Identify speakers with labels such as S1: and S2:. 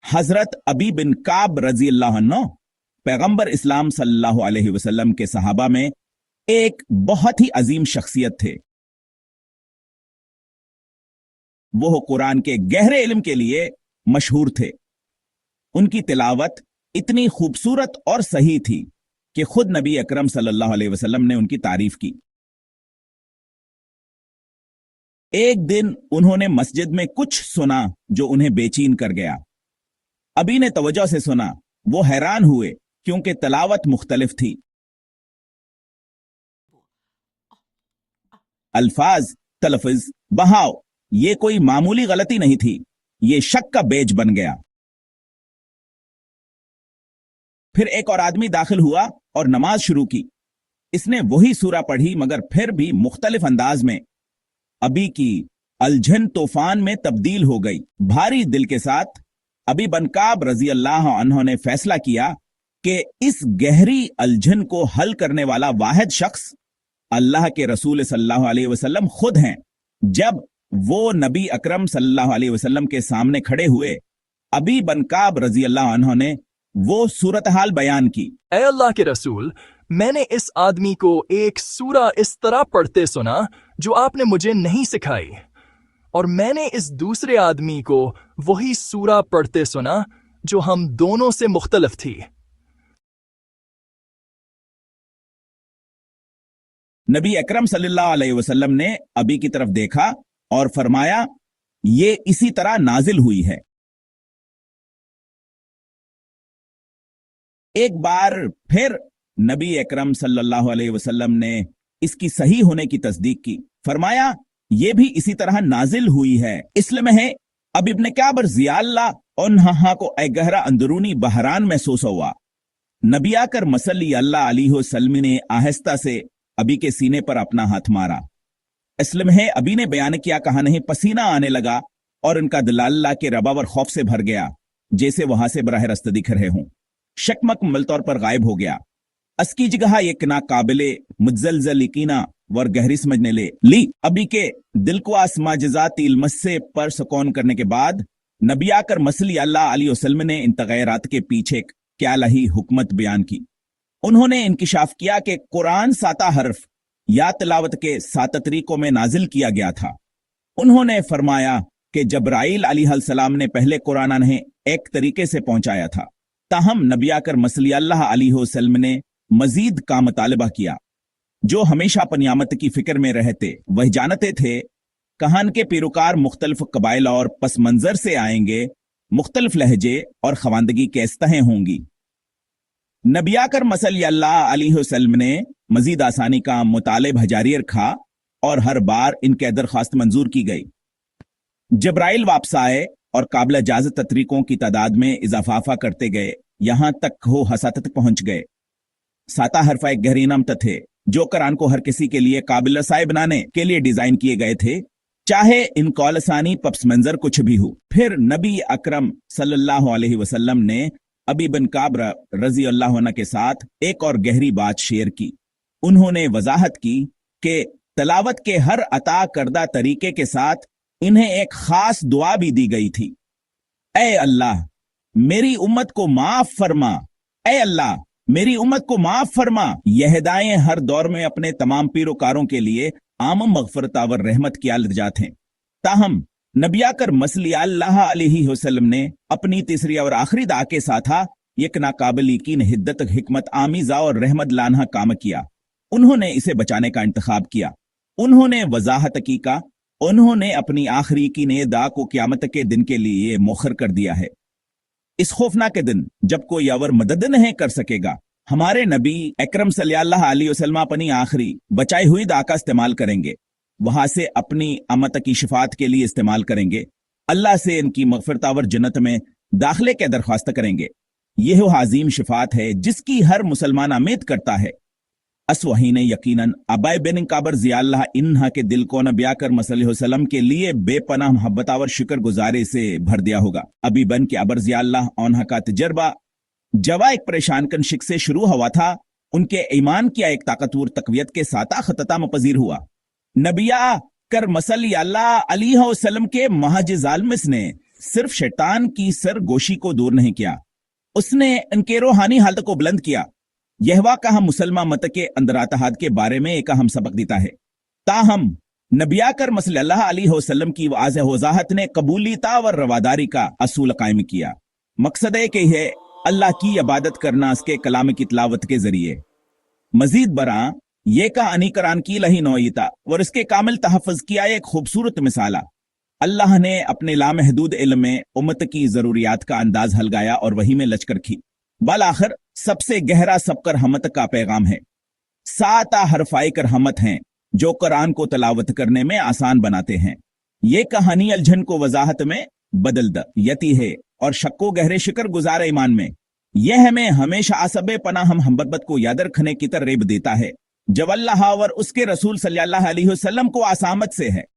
S1: हजरत अबी बिन काब रजी अल्लाह अन्हु पैगंबर इस्लाम सल्लल्लाहु अलैहि वसल्लम के सहाबा में एक बहुत ही अजीम शख्सियत थे। वो कुरान के गहरे इल्म के लिए मशहूर थे। उनकी तिलावत इतनी खूबसूरत और सही थी कि खुद नबी अकरम सल्लल्लाहु अलैहि वसल्लम ने उनकी तारीफ की। एक दिन उन्होंने मस्जिद में कुछ सुना जो उन्हें बेचैन कर गया। अबी ने तवज्जो से सुना। वो हैरान हुए क्योंकि तिलावत मुख्तलिफ थी। अल्फाज, तलफ़ुज़, बहाव, ये कोई मामूली गलती नहीं थी। ये शक का बेज बन गया। फिर एक और आदमी दाखिल हुआ और नमाज शुरू की। इसने वही सूरा पढ़ी मगर फिर भी मुख्तलिफ अंदाज में। अबी की अलझन तूफान में तब्दील हो गई। भारी दिल के साथ अबी बिन काब रजी अल्लाह अन्हु ने फैसला किया कि इस गहरी अलझन को हल करने वाला वाहिद शख्स अल्लाह के रसूल सल्लल्लाहु अलैहि वसल्लम खुद हैं। जब वो नबी अकरम सल्लल्लाहु अलैहि वसल्लम के सामने खड़े हुए, अबी बिन काब रजी अल्लाह अन्हु ने वो सूरत हाल बयान की।
S2: ऐ अल्लाह के रसूल, मैंने इस आदमी को एक सूरा इस तरह पढ़ते सुना जो आपने मुझे नहीं सिखाई, और मैंने इस दूसरे आदमी को वही सूरा पढ़ते सुना जो हम दोनों से मुख्तलिफ थी।
S1: नबी अकरम सल्लल्लाहु अलैहि वसल्लम ने अबी की तरफ देखा और फरमाया, ये इसी तरह नाजिल हुई है। एक बार फिर नबी अकरम सल्लल्लाहु अलैहि वसल्लम ने इसकी सही होने की तस्दीक की। फरमाया, ये भी इसी तरह नाजिल हुई है। इसलिए है अब इब्न काब रज़ियल्लाहु अन्हु को एक गहरा अंदरूनी बहरान महसूस हुआ। नबी आकर सल्लल्लाहु अलैहि वसल्लम ने आहिस्ता से अबी के सीने पर अपना हाथ मारा। इसलिए है अबी ने बयान किया, कहा नहीं, पसीना आने लगा और उनका दिल अल्लाह के रबावर खौफ से भर गया, जैसे वहां से बराह रास्त दिख रहे हों। शक मुकम्मल तौर पर गायब हो गया। अस्की जगह एक नाकाबिले मुज्जलजल यकीना वर गहरी समझने ली। अबी के दिल को आसमा जजाती इल्मस्से पर सुकून करने के बाद नबी आकर सल्लल्लाहु अलैहि वसल्लम ने इन तगैरात के पीछे क्या लही हुकमत बयान की। उन्होंने इंकिशाफ किया कि कुरान 7 हर्फ या तिलावत के 7 तरीकों में नाजिल किया गया था। उन्होंने फरमाया कि जब्राइल अलैहिस्सलाम ने पहले कुरान उन्हें एक तरीके से पहुंचाया था, ताहम नबी आकर सल्लल्लाहु अलैहि वसल्लम ने मजीद का मुतालबा किया। जो हमेशा पनियामत की फिक्र में रहते, वह जानते थे कहान के पैरोकार मुख्तलिफ कबाइल और पस मंजर से आएंगे, मुख्तलिफ लहजे और खवानदगी के सतहें होंगी। नबी आकर सल्लल्लाहु अलैहि वसल्लम ने मजीद आसानी का मुतालिब जारी रखा और हर बार इनके दरख्वास्त मंजूर की गई। जब्राइल वापस आए और काबिल इजाजत तरीकों की तादाद में इजाफा करते गए, यहां तक वो हसात तक पहुंच गए। 7 हरफ एक गहरी नामत थे जो कुरान को हर किसी के लिए काबिल रसाई बनाने के लिए डिजाइन किए गए थे, चाहे इन कौलसानी पप्स मंजर कुछ भी हो। फिर नबी अकरम सल्लल्लाहु अलैहि वसल्लम ने अबी बिन काब रजी अल्लाह अन्हु के साथ एक और गहरी बात शेयर की। उन्होंने वजाहत की कि तलावत के हर अता करदा तरीके के साथ इन्हें एक खास दुआ भी दी गई थी। ऐ अल्लाह, मेरी उम्मत को माफ फरमा। ऐ अल्लाह, मेरी उम्मत को माफ फरमा। यह हिदायतें हर दौर में अपने तमाम पैरोकारों के लिए आम मगफरत और रहमत की आलजात हैं। ताहम नबी आकर सल्लल्लाहु अलैहि वसल्लम ने अपनी तीसरी और आखिरी दुआ के साथ एक नाकाबिल यकीन हिद्दत, हिकमत आमीज़ा और रहमत लाना काम किया। उन्होंने इसे बचाने का इंतखाब किया। उन्होंने वजाहत की का उन्होंने अपनी आखिरी की ने दा को क़यामत के दिन के लिए मोखर कर दिया है। इस खौफनाक दिन जब कोई और मदद नहीं कर सकेगा, हमारे नबी अकरम सल्लल्लाहु अलैहि वसल्लम अपनी आखिरी बचाई हुई दा का इस्तेमाल करेंगे, वहां से अपनी अमत की शिफात के लिए इस्तेमाल करेंगे, अल्लाह से इनकी मगफिरत और जन्नत में दाखिले के दरख्वास्त करेंगे। यह वो अजीम शिफात है जिसकी हर मुसलमान उम्मीद करता है। असवहीने यकीनन अबाय बिन काब रज़ियल्लाहु अन्हु के दिल को नबी अकरम सल्लल्लाहु अलैहि वसल्लम के लिए बेपनाह मोहब्बत और शुक्र गुजारी से भर दिया होगा। अबी बिन काब रज़ियल्लाहु अन्हु का तजर्बा जवा एक परेशान कन शिक से शुरू हुआ था, उनके ईमान की एक ताकतवर तकवीत के साथ खतता पजीर हुआ। नबिया कर सल्लल्लाहु अलैहि वसल्लम के महज ज़ालमिस ने सिर्फ शैतान की सरगोशी को दूर नहीं किया, उसने इनके रूहानी हालत को बुलंद किया। यहवा का हम मुसलमान मत के अंदरातहाद के बारे में एक अहम सबक देता है। ताहम नबी अकरम सल्लल्लाहु अलैहि वसल्लम की वाज़ेह वज़ाहत ने कबूलियत और रवादारी का असूल कायम किया। मकसद है कि है अल्लाह की इबादत करना उसके कलाम की तिलावत के जरिए। मजीद बरा ये का अनीकरान की लही नौईता और इसके कामिल तहफ़्फ़ुज़ किया एक खूबसूरत मिसाला। अल्लाह ने अपने लामहदूद इल्म में उम्मत की जरूरियात का अंदाज हलगाया और वही में लचकर रखी। बल आखिर सबसे गहरा सबकर रहमत का पैगाम है। 7 हरफाए कर रहमत हैं जो कुरान को तलावत करने में आसान बनाते हैं। ये कहानी अलझन को वजाहत में बदल यती है और शक्को गहरे शिकर गुजार ईमान में। यह हमें हमेशा असबे पनाह हम हमबत को याद रखने की तरगीब देता है जब अल्लाह और उसके रसूल सल्लल्लाहु अलैहि वसल्लम को आसामत से है।